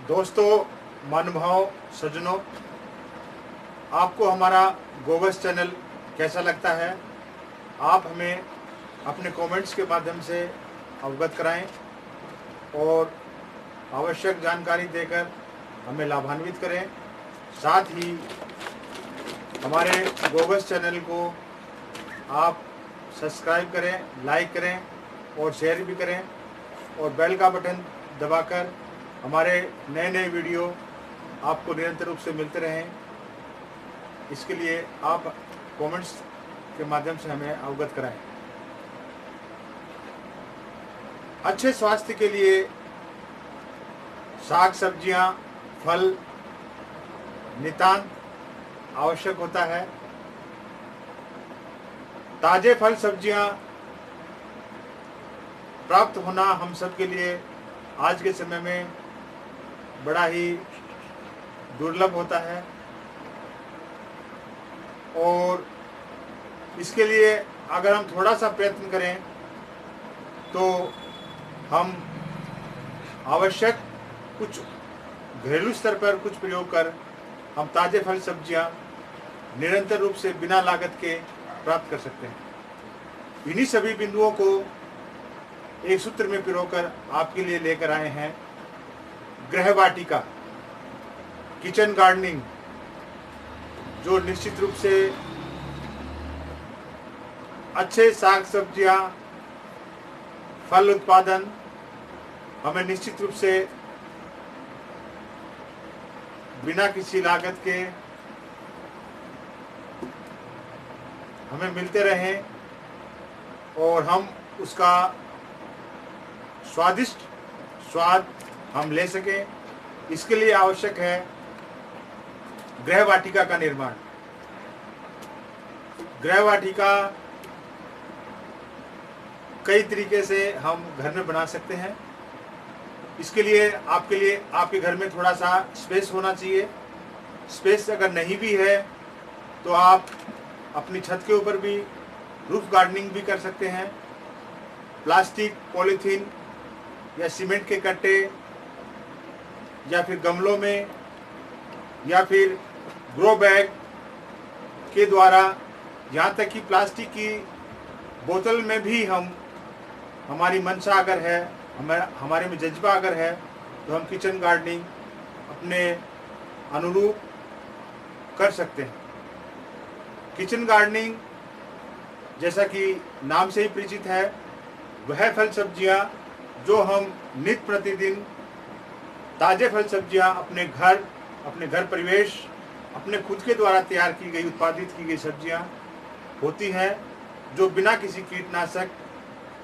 दोस्तों, महानुभाव, सज्जनों, आपको हमारा गोवस चैनल कैसा लगता है? आप हमें अपने कमेंट्स के माध्यम से अवगत कराएं और आवश्यक जानकारी देकर हमें लाभान्वित करें। साथ ही हमारे गोवस चैनल को आप सब्सक्राइब करें, लाइक करें और शेयर भी करें और बेल का बटन दबाकर हमारे नए नए वीडियो आपको निरंतर रूप से मिलते रहें। इसके लिए आप कमेंट्स के माध्यम से हमें अवगत कराएं। अच्छे स्वास्थ्य के लिए साग सब्जियां, फल नितांत आवश्यक होता है। ताजे फल सब्जियां प्राप्त होना हम सब के लिए आज के समय में बड़ा ही दुर्लभ होता है और इसके लिए अगर हम थोड़ा सा प्रयत्न करें तो हम आवश्यक कुछ घरेलू स्तर पर कुछ प्रयोग कर हम ताजे फल सब्जियां निरंतर रूप से बिना लागत के प्राप्त कर सकते हैं। इन्हीं सभी बिंदुओं को एक सूत्र में पिरोकर आपके लिए लेकर आए हैं गृह वाटिका, किचन गार्डनिंग, जो निश्चित रूप से अच्छे साग सब्जियां, फल उत्पादन हमें निश्चित रूप से बिना किसी लागत के हमें मिलते रहें और हम उसका स्वादिष्ट स्वाद हम ले सकें। इसके लिए आवश्यक है गृह वाटिका का निर्माण। गृह वाटिका कई तरीके से हम घर में बना सकते हैं। इसके लिए आपके घर में थोड़ा सा स्पेस होना चाहिए। स्पेस अगर नहीं भी है तो आप अपनी छत के ऊपर भी रूफ गार्डनिंग भी कर सकते हैं। प्लास्टिक, पॉलीथीन या सीमेंट के कट्टे या फिर गमलों में या फिर ग्रो बैग के द्वारा, यहाँ तक कि प्लास्टिक की बोतल में भी हम, हमारी मंशा अगर है, हमारे में जज्बा अगर है तो हम किचन गार्डनिंग अपने अनुरूप कर सकते हैं। किचन गार्डनिंग जैसा कि नाम से ही परिचित है, वह फल सब्जियां जो हम नित्य प्रतिदिन ताजे फल सब्जियां अपने घर परिवेश, अपने खुद के द्वारा तैयार की गई, उत्पादित की गई सब्जियां होती हैं, जो बिना किसी कीटनाशक,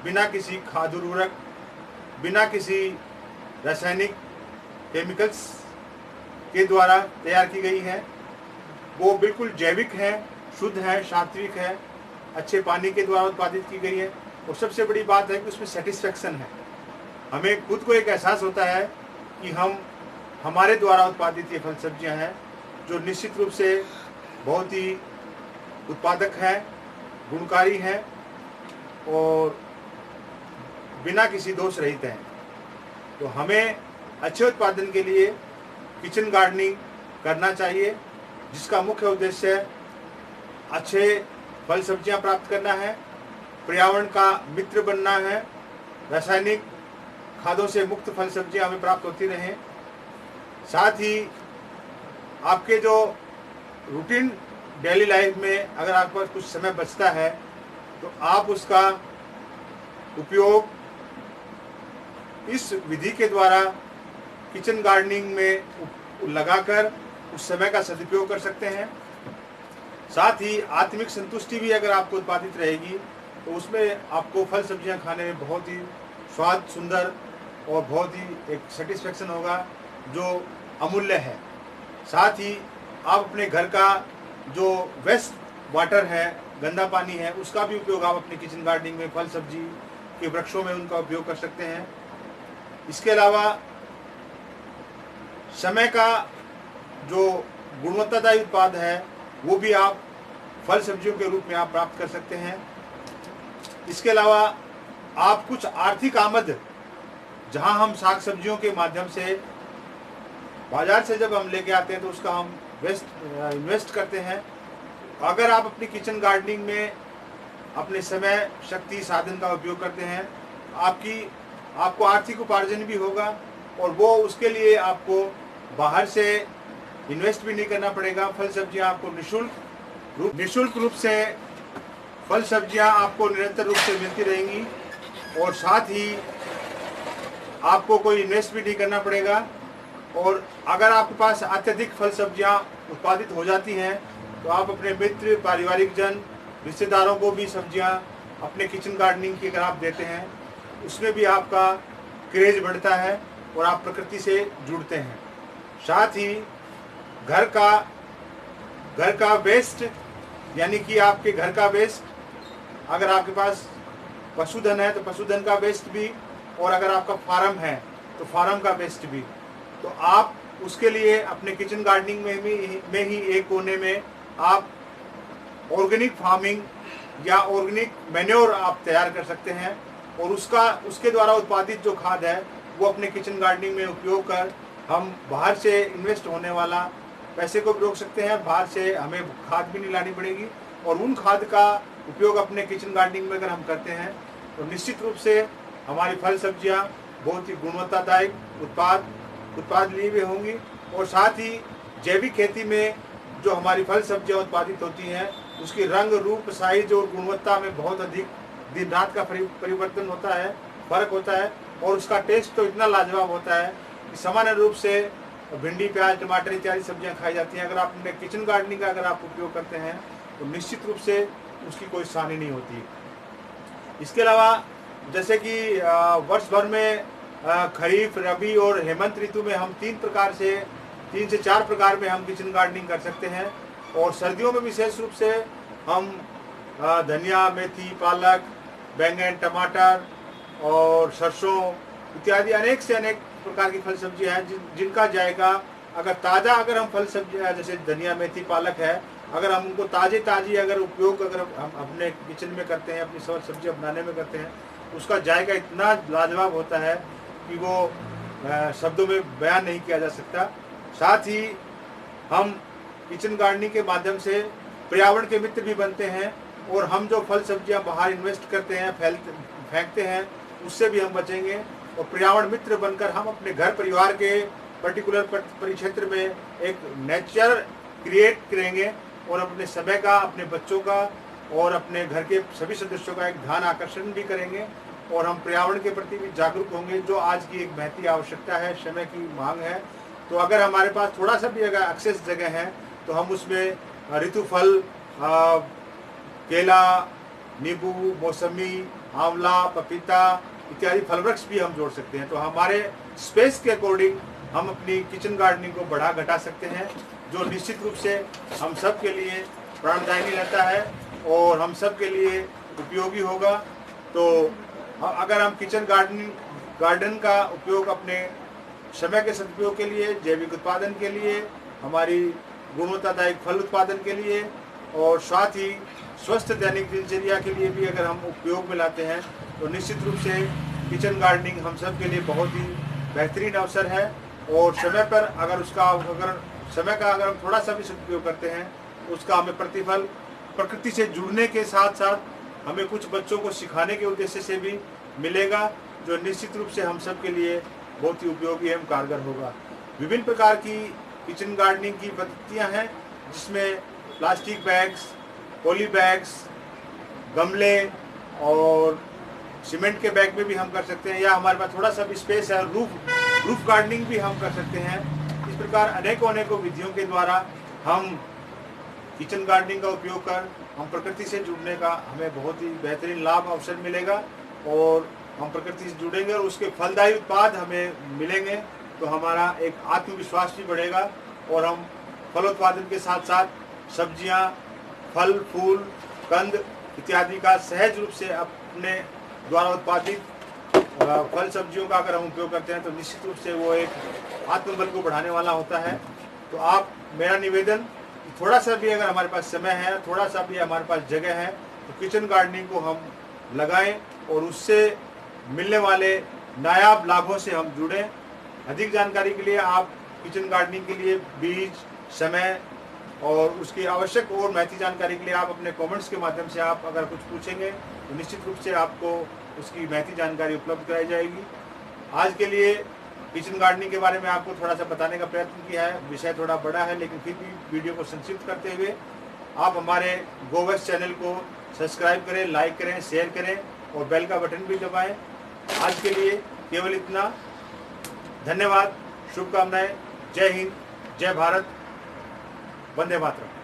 बिना किसी खाद उर्वरक, बिना किसी रासायनिक केमिकल्स के द्वारा तैयार की गई है। वो बिल्कुल जैविक है, शुद्ध है, सात्विक है, अच्छे पानी के द्वारा उत्पादित की गई है। और सबसे बड़ी बात है कि उसमें सेटिस्फैक्शन है। हमें खुद को एक एहसास होता है कि हमारे द्वारा उत्पादित ये फल सब्जियां हैं जो निश्चित रूप से बहुत ही उत्पादक हैं, गुणकारी हैं और बिना किसी दोष रहित हैं। तो हमें अच्छे उत्पादन के लिए किचन गार्डनिंग करना चाहिए, जिसका मुख्य उद्देश्य अच्छे फल सब्जियां प्राप्त करना है, पर्यावरण का मित्र बनना है, रासायनिक खादों से मुक्त फल सब्जियां हमें प्राप्त होती रहें। साथ ही आपके जो रूटीन डेली लाइफ में अगर आपके पास कुछ समय बचता है तो आप उसका उपयोग इस विधि के द्वारा किचन गार्डनिंग में लगाकर उस समय का सदुपयोग कर सकते हैं। साथ ही आत्मिक संतुष्टि भी अगर आपको उत्पादित रहेगी तो उसमें आपको फल सब्जियां खाने में बहुत ही स्वाद, सुंदर और बहुत ही एक सेटिस्फेक्शन होगा जो अमूल्य है। साथ ही आप अपने घर का जो वेस्ट वाटर है, गंदा पानी है, उसका भी उपयोग आप अपने किचन गार्डनिंग में, फल सब्जी के वृक्षों में उनका उपयोग कर सकते हैं। इसके अलावा समय का जो गुणवत्तादायी उत्पाद है वो भी आप फल सब्जियों के रूप में आप प्राप्त कर सकते हैं। इसके अलावा आप कुछ आर्थिक आमद, जहां हम साग सब्जियों के माध्यम से बाजार से जब हम लेके आते हैं तो उसका हम इन्वेस्ट करते हैं। अगर आप अपनी किचन गार्डनिंग में अपने समय, शक्ति, साधन का उपयोग करते हैं, आपको आर्थिक उपार्जन भी होगा और वो उसके लिए आपको बाहर से इन्वेस्ट भी नहीं करना पड़ेगा। फल सब्जियां आपको निःशुल्क रूप से फल सब्जियां आपको निरंतर रूप से मिलती रहेंगी और साथ ही आपको कोई इन्वेस्ट भी नहीं करना पड़ेगा। और अगर आपके पास अत्यधिक फल सब्जियां उत्पादित हो जाती हैं तो आप अपने मित्र, पारिवारिक जन, रिश्तेदारों को भी सब्जियां अपने किचन गार्डनिंग की अगर आप देते हैं, उसमें भी आपका क्रेज बढ़ता है और आप प्रकृति से जुड़ते हैं। साथ ही घर का वेस्ट, यानी कि आपके घर का वेस्ट, अगर आपके पास पशुधन है तो पशुधन का वेस्ट भी, और अगर आपका फार्म है तो फार्म का वेस्ट भी, तो आप उसके लिए अपने किचन गार्डनिंग में ही एक कोने में आप ऑर्गेनिक फार्मिंग या ऑर्गेनिक मैन्योर आप तैयार कर सकते हैं और उसके द्वारा उत्पादित जो खाद है वो अपने किचन गार्डनिंग में उपयोग कर हम बाहर से इन्वेस्ट होने वाला पैसे को भी रोक सकते हैं। बाहर से हमें खाद भी नहीं लानी पड़ेगी और उन खाद का उपयोग अपने किचन गार्डनिंग में अगर हम करते हैं तो निश्चित रूप से हमारी फल सब्जियां बहुत ही गुणवत्तादायक उत्पाद लिए हुए होंगी। और साथ ही जैविक खेती में जो हमारी फल सब्जियां उत्पादित होती हैं उसकी रंग, रूप, साइज और गुणवत्ता में बहुत अधिक दिन रात का परिवर्तन होता है, फर्क होता है और उसका टेस्ट तो इतना लाजवाब होता है कि सामान्य रूप से भिंडी, प्याज, टमाटर इत्यादि सब्जियां खाई जाती हैं। अगर आप अपने किचन गार्डनिंग का अगर आप उपयोग करते हैं तो निश्चित रूप से उसकी कोई हानि नहीं होती। इसके अलावा जैसे कि वर्ष भर में खरीफ, रबी और हेमंत ऋतु में हम 3 से 4 प्रकार में हम किचन गार्डनिंग कर सकते हैं। और सर्दियों में विशेष रूप से हम धनिया, मेथी, पालक, बैंगन, टमाटर और सरसों इत्यादि अनेक से अनेक प्रकार की फल सब्जियां हैं जिनका जायका अगर हम फल सब्जियां जैसे धनिया, मेथी, पालक है, अगर हम उनको ताजी अगर उपयोग अगर हम अपने किचन में करते हैं, अपनी सब्जियां बनाने में करते हैं, उसका जायका इतना लाजवाब होता है कि वो शब्दों में बयान नहीं किया जा सकता। साथ ही हम किचन गार्डनिंग के माध्यम से पर्यावरण के मित्र भी बनते हैं और हम जो फल सब्जियां बाहर इन्वेस्ट करते हैं, फेंकते हैं, उससे भी हम बचेंगे और पर्यावरण मित्र बनकर हम अपने घर परिवार के पर्टिकुलर परिक्षेत्र में एक नेचर क्रिएट करेंगे और अपने समय का, अपने बच्चों का और अपने घर के सभी सदस्यों का एक ध्यान आकर्षण भी करेंगे और हम पर्यावरण के प्रति भी जागरूक होंगे, जो आज की एक महती आवश्यकता है, समय की मांग है। तो अगर हमारे पास थोड़ा सा भी अगर एक्सेस जगह है तो हम उसमें ऋतु फल, केला, नींबू, मौसमी, आंवला, पपीता इत्यादि फल वृक्ष भी हम जोड़ सकते हैं। तो हमारे स्पेस के अकॉर्डिंग हम अपनी किचन गार्डनिंग को बढ़ा घटा सकते हैं, जो निश्चित रूप से हम सब के लिए प्राणदायी रहता है और हम सब के लिए उपयोगी होगा। तो अगर हम किचन गार्डन का उपयोग अपने समय के सदुपयोग के लिए, जैविक उत्पादन के लिए, हमारी गुणवत्तादायक फल उत्पादन के लिए और साथ ही स्वस्थ दैनिक दिनचर्या के लिए भी अगर हम उपयोग में लाते हैं तो निश्चित रूप से किचन गार्डनिंग हम सब के लिए बहुत ही बेहतरीन अवसर है। और समय पर अगर समय का अगर हम थोड़ा सा भी सदुपयोग करते हैं तो उसका हमें प्रतिफल प्रकृति से जुड़ने के साथ साथ हमें कुछ बच्चों को सिखाने के उद्देश्य से भी मिलेगा, जो निश्चित रूप से हम सब के लिए बहुत ही उपयोगी एवं कारगर होगा। विभिन्न प्रकार की किचन गार्डनिंग की पद्धतियां हैं जिसमें प्लास्टिक बैग्स, पॉली बैग्स, गमले और सीमेंट के बैग में भी हम कर सकते हैं, या हमारे पास थोड़ा सा भी स्पेस है रूफ गार्डनिंग भी हम कर सकते हैं। इस प्रकार अनेकों विधियों के द्वारा हम किचन गार्डनिंग का उपयोग कर हम प्रकृति से जुड़ने का हमें बहुत ही बेहतरीन लाभ अवसर मिलेगा और हम प्रकृति से जुड़ेंगे और उसके फलदायी उत्पाद हमें मिलेंगे तो हमारा एक आत्मविश्वास भी बढ़ेगा और हम फल उत्पादन के साथ साथ सब्जियां, फल, फूल, कंद इत्यादि का सहज रूप से अपने द्वारा उत्पादित फल सब्जियों का अगर हम उपयोग करते हैं तो निश्चित रूप से वो एक आत्मबल को बढ़ाने वाला होता है। तो मेरा निवेदन, थोड़ा सा भी अगर हमारे पास समय है, थोड़ा सा भी हमारे पास जगह है तो किचन गार्डनिंग को हम लगाएं और उससे मिलने वाले नायाब लाभों से हम जुड़ें। अधिक जानकारी के लिए आप किचन गार्डनिंग के लिए बीज, समय और उसकी आवश्यक और महती जानकारी के लिए आप अपने कमेंट्स के माध्यम से आप अगर कुछ पूछेंगे तो निश्चित रूप से आपको उसकी महती जानकारी उपलब्ध कराई जाएगी। आज के लिए किचन गार्डनिंग के बारे में आपको थोड़ा सा बताने का प्रयत्न किया है। विषय थोड़ा बड़ा है, लेकिन फिर भी वीडियो को संक्षिप्त करते हुए आप हमारे गोवेक्स चैनल को सब्सक्राइब करें, लाइक करें, शेयर करें और बेल का बटन भी दबाएं। आज के लिए केवल इतना। धन्यवाद, शुभकामनाएं। जय हिंद, जय भारत, वंदे मातरम।